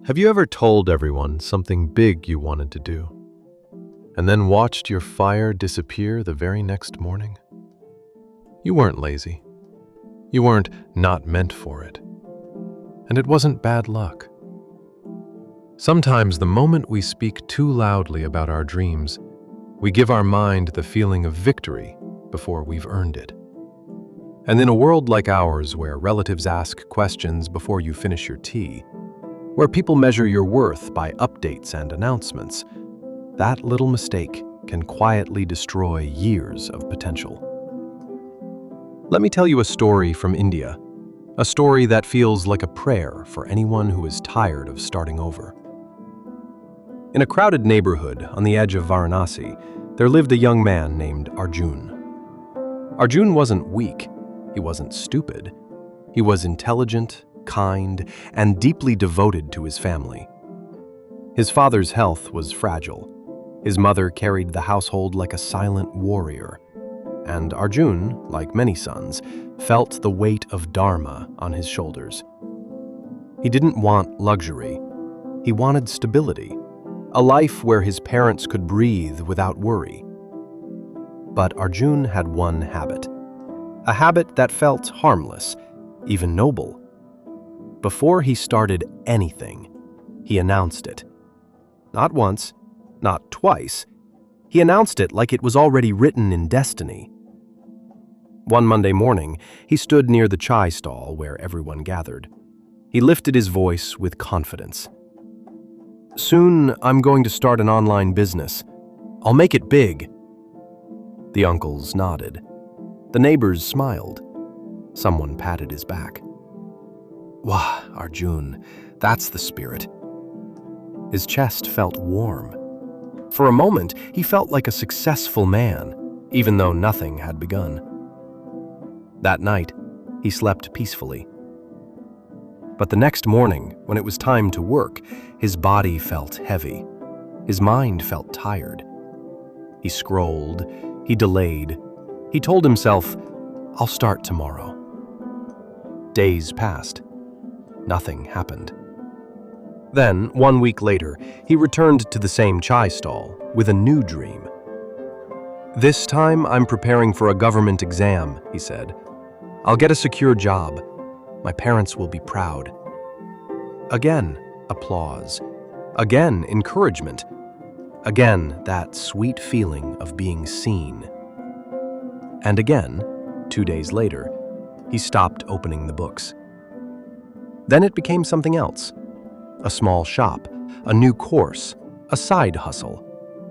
Have you ever told everyone something big you wanted to do, and then watched your fire disappear the very next morning? You weren't lazy. You weren't not meant for it. And it wasn't bad luck. Sometimes the moment we speak too loudly about our dreams, we give our mind the feeling of victory before we've earned it. And in a world like ours, where relatives ask questions before you finish your tea, where people measure your worth by updates and announcements, that little mistake can quietly destroy years of potential. Let me tell you a story from India, a story that feels like a prayer for anyone who is tired of starting over. In a crowded neighborhood on the edge of Varanasi, there lived a young man named Arjun. Arjun wasn't weak, he wasn't stupid. He was intelligent, kind, and deeply devoted to his family. His father's health was fragile. His mother carried the household like a silent warrior. And Arjun, like many sons, felt the weight of Dharma on his shoulders. He didn't want luxury. He wanted stability, a life where his parents could breathe without worry. But Arjun had one habit, a habit that felt harmless, even noble. Before he started anything, he announced it. Not once, not twice. He announced it like it was already written in destiny. One Monday morning, he stood near the chai stall where everyone gathered. He lifted his voice with confidence. "Soon, I'm going to start an online business. I'll make it big." The uncles nodded. The neighbors smiled. Someone patted his back. "Wah, Arjun, that's the spirit." His chest felt warm. For a moment, he felt like a successful man, even though nothing had begun. That night, he slept peacefully. But the next morning, when it was time to work, his body felt heavy. His mind felt tired. He scrolled, he delayed. He told himself, "I'll start tomorrow." Days passed. Nothing happened. Then, 1 week later, he returned to the same chai stall with a new dream. "This time, I'm preparing for a government exam," he said. "I'll get a secure job. My parents will be proud." Again, applause. Again, encouragement. Again, that sweet feeling of being seen. And again, 2 days later, he stopped opening the books. Then it became something else. A small shop, a new course, a side hustle,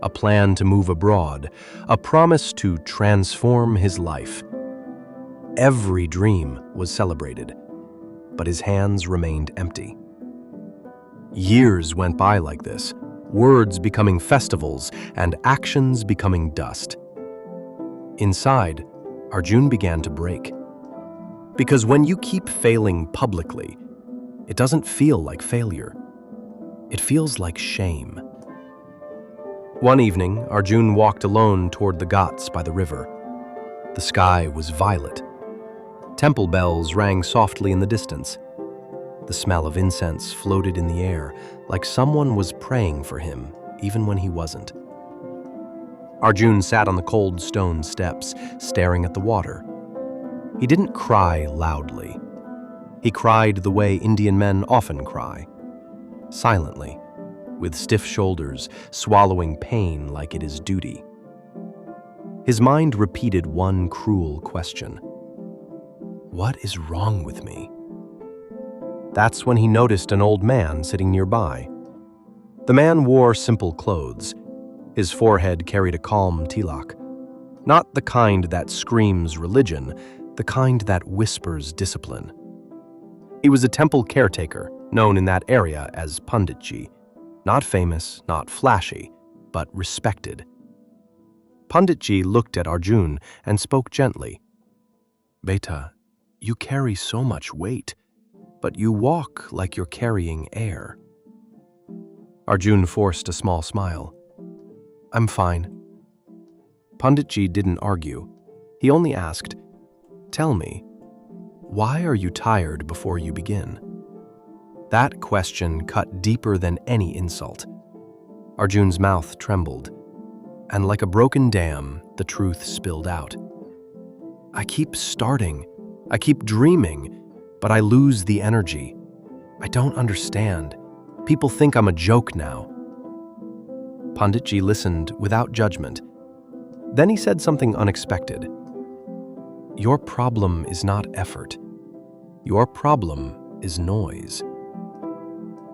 a plan to move abroad, a promise to transform his life. Every dream was celebrated, but his hands remained empty. Years went by like this, words becoming festivals and actions becoming dust. Inside, Arjun began to break. Because when you keep failing publicly, it doesn't feel like failure. It feels like shame. One evening, Arjun walked alone toward the ghats by the river. The sky was violet. Temple bells rang softly in the distance. The smell of incense floated in the air, like someone was praying for him, even when he wasn't. Arjun sat on the cold stone steps, staring at the water. He didn't cry loudly. He cried the way Indian men often cry, silently, with stiff shoulders, swallowing pain like it is duty. His mind repeated one cruel question. What is wrong with me? That's when he noticed an old man sitting nearby. The man wore simple clothes. His forehead carried a calm tilak, not the kind that screams religion, the kind that whispers discipline. He was a temple caretaker, known in that area as Panditji. Not famous, not flashy, but respected. Panditji looked at Arjun and spoke gently. "Beta, you carry so much weight, but you walk like you're carrying air." Arjun forced a small smile. "I'm fine." Panditji didn't argue. He only asked, "Tell me, why are you tired before you begin?" That question cut deeper than any insult. Arjun's mouth trembled, and like a broken dam, the truth spilled out. I keep starting, I keep dreaming, but I lose the energy. I don't understand. People think I'm a joke now. Panditji listened without judgment. Then he said something unexpected. Your problem is not effort. Your problem is noise.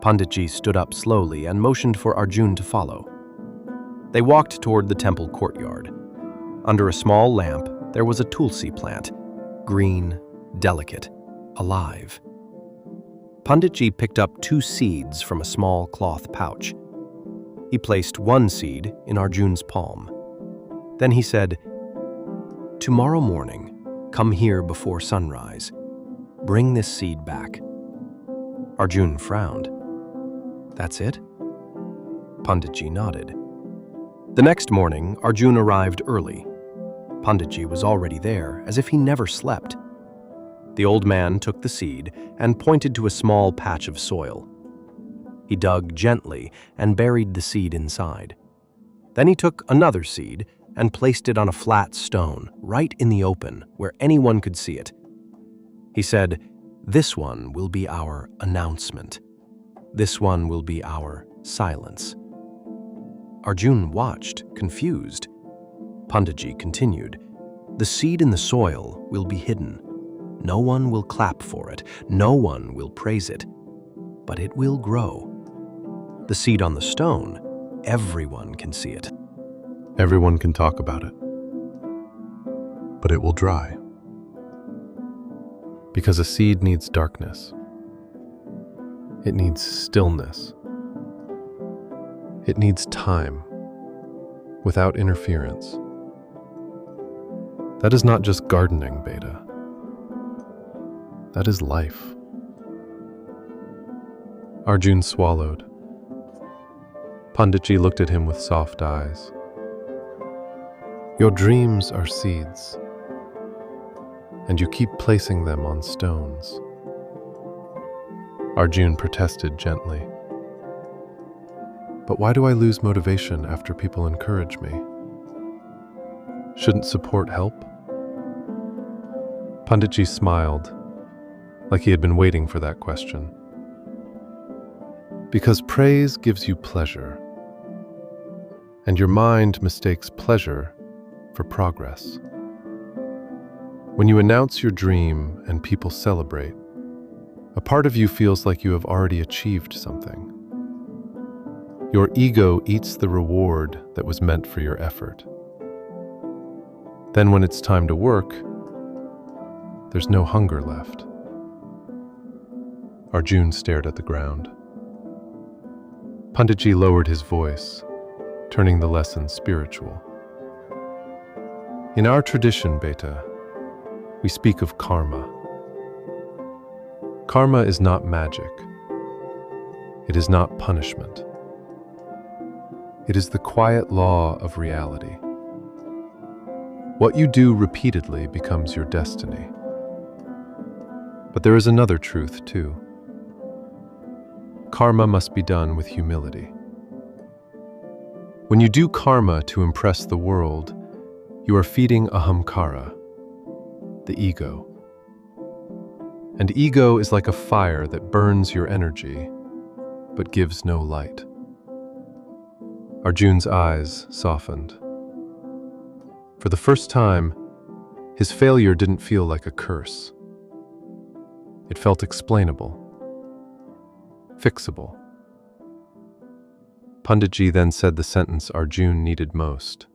Panditji stood up slowly and motioned for Arjun to follow. They walked toward the temple courtyard. Under a small lamp, there was a tulsi plant, green, delicate, alive. Panditji picked up 2 seeds from a small cloth pouch. He placed one seed in Arjun's palm. Then he said, "Tomorrow morning, come here before sunrise. Bring this seed back." Arjun frowned. That's it? Panditji nodded. The next morning, Arjun arrived early. Panditji was already there, as if he never slept. The old man took the seed and pointed to a small patch of soil. He dug gently and buried the seed inside. Then he took another seed and placed it on a flat stone, right in the open, where anyone could see it. He said, "This one will be our announcement. This one will be our silence." Arjun watched, confused. Panditji continued, "The seed in the soil will be hidden. No one will clap for it. No one will praise it. But it will grow. The seed on the stone, everyone can see it. Everyone can talk about it. But it will dry. Because a seed needs darkness. It needs stillness. It needs time, without interference. That is not just gardening, Beta. That is life." Arjun swallowed. Panditji looked at him with soft eyes. "Your dreams are seeds, and you keep placing them on stones." Arjun protested gently. "But why do I lose motivation after people encourage me? Shouldn't support help?" Panditji smiled, like he had been waiting for that question. "Because praise gives you pleasure, and your mind mistakes pleasure for progress. When you announce your dream and people celebrate, a part of you feels like you have already achieved something. Your ego eats the reward that was meant for your effort. Then when it's time to work, there's no hunger left." Arjun stared at the ground. Panditji lowered his voice, turning the lesson spiritual. "In our tradition, Beta, we speak of karma. Karma is not magic. It is not punishment. It is the quiet law of reality. What you do repeatedly becomes your destiny. But there is another truth, too. Karma must be done with humility. When you do karma to impress the world, you are feeding ahamkara, the ego. And ego is like a fire that burns your energy, but gives no light." Arjun's eyes softened. For the first time, his failure didn't feel like a curse. It felt explainable. Fixable. Panditji then said the sentence Arjun needed most.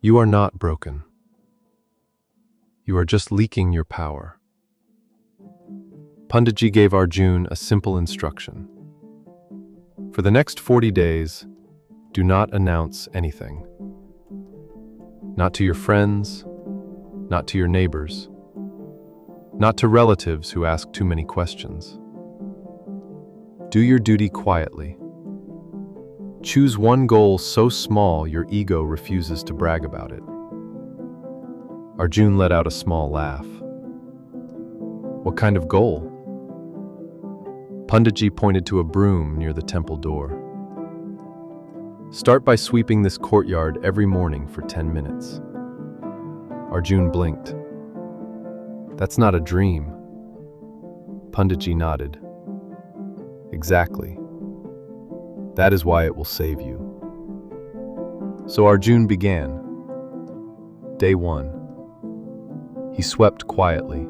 "You are not broken. You are just leaking your power." Panditji gave Arjun a simple instruction. For the next 40 days, do not announce anything. Not to your friends, not to your neighbors, not to relatives who ask too many questions. Do your duty quietly. Choose one goal so small your ego refuses to brag about it. Arjun let out a small laugh. "What kind of goal?" Panditji pointed to a broom near the temple door. Start by sweeping this courtyard every morning for 10 minutes. Arjun blinked. That's not a dream. Panditji nodded. Exactly. That is why it will save you. So Arjun began. Day 1. He swept quietly.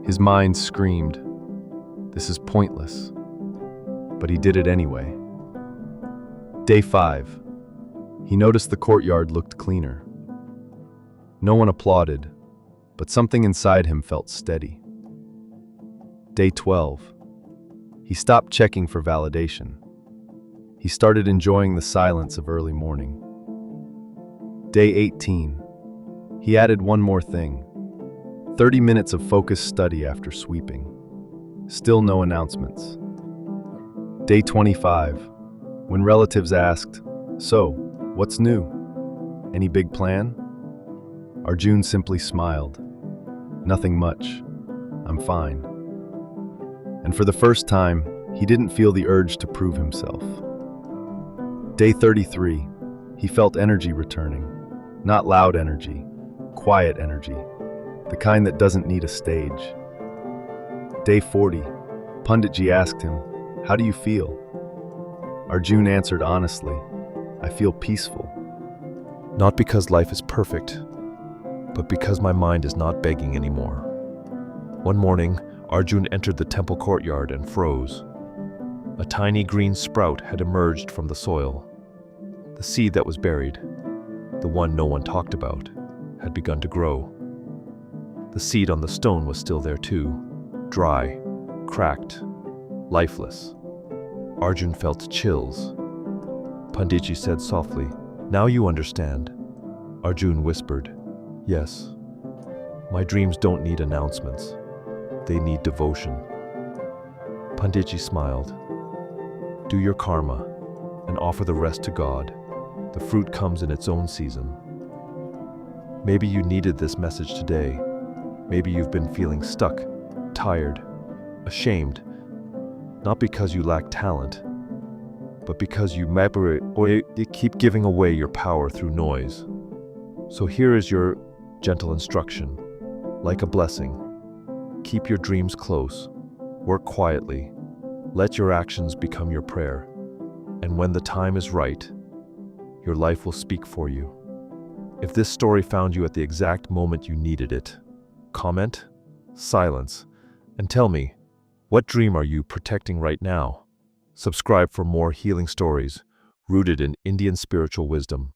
His mind screamed, "This is pointless." But he did it anyway. Day 5. He noticed the courtyard looked cleaner. No one applauded, but something inside him felt steady. Day 12. He stopped checking for validation. He started enjoying the silence of early morning. Day 18. He added one more thing. 30 minutes of focused study after sweeping. Still no announcements. Day 25. When relatives asked, "So, what's new? Any big plan?" Arjun simply smiled. "Nothing much. I'm fine." And for the first time, he didn't feel the urge to prove himself. Day 33. He felt energy returning. Not loud energy, quiet energy. The kind that doesn't need a stage. Day 40. Panditji asked him, "How do you feel?" Arjun answered honestly, "I feel peaceful." Not because life is perfect, but because my mind is not begging anymore. One morning, Arjun entered the temple courtyard and froze. A tiny green sprout had emerged from the soil. The seed that was buried, the one no one talked about, had begun to grow. The seed on the stone was still there too, dry, cracked, lifeless. Arjun felt chills. Panditji said softly, "Now you understand." Arjun whispered, "Yes. My dreams don't need announcements. They need devotion." Panditji smiled. "Do your karma and offer the rest to God. The fruit comes in its own season." Maybe you needed this message today. Maybe you've been feeling stuck, tired, ashamed, not because you lack talent, but because you keep giving away your power through noise. So here is your gentle instruction. Like a blessing, keep your dreams close, work quietly, let your actions become your prayer, and when the time is right, your life will speak for you. If this story found you at the exact moment you needed it, comment, silence, and tell me, what dream are you protecting right now? Subscribe for more healing stories rooted in Indian spiritual wisdom.